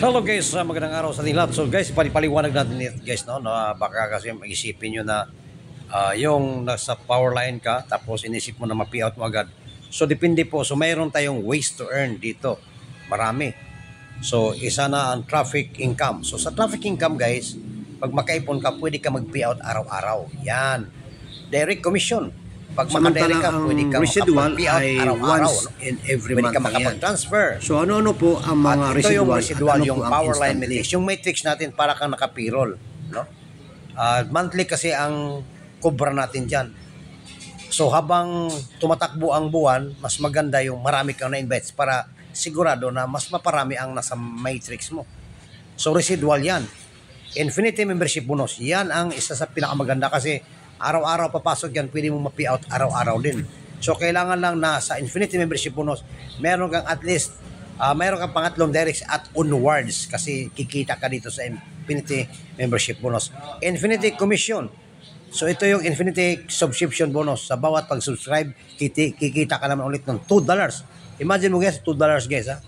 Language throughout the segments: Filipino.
Hello guys, magandang araw sa ating lahat. So guys, paliwanag natin guys, no, na baka kasi mag-isipin nyo na yung nasa power line ka tapos inisip mo na ma-payout mo agad. So depende po. So mayroon tayong ways to earn dito. Marami. So isa na ang traffic income. So sa traffic income guys, pag makaipon ka, pwede ka mag-payout araw-araw. Yan. Direct commission. Pag makadirect ka, pwede ka makapag-payout araw-araw. No? In every Pwede month ka makapag-transfer. So ano po ang mga At ito yung residual, residual, yung power line matrix. Yung matrix natin para kang nakapirol. No? Monthly kasi ang kubra natin dyan. So habang tumatakbo ang buwan, mas maganda yung marami kang na-invites para sigurado na mas maparami ang nasa matrix mo. So residual yan. Infinity membership bonus. Yan ang isa sa pinakamaganda kasi araw-araw papasok yan, pwede mong ma-payout araw-araw din. So kailangan lang na sa Infinity membership bonus, meron kang at least, meron kang pangatlong directs at onwards kasi kikita ka dito sa Infinity membership bonus. Infinity commission. So ito yung Infinity subscription bonus. Sa bawat pag-subscribe, kikita ka naman ulit ng $2. Imagine mo guys, $2 guys ha.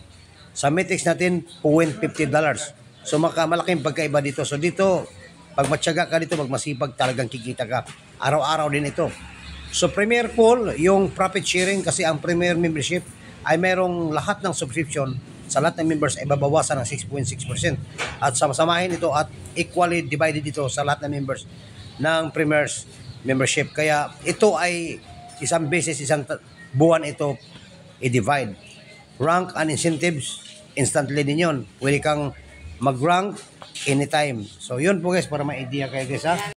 Sa Matrix natin, $50. So malaking pagkaiba dito. So dito, pag matyaga ka dito, magmasipag, talagang kikita ka. Araw-araw din ito. So Premier Pool, yung profit sharing kasi ang Premier membership ay merong lahat ng subscription sa lahat ng members ay babawasan ng 6.6%. At sama-samahin ito at equally divided ito sa lahat ng members ng Premier's membership. Kaya ito ay isang beses, isang buwan ito i-divide. Rank and incentives, instantly din yun. Pwede kang mag-rank anytime. So yun po guys, para ma-idea kayo guys ha.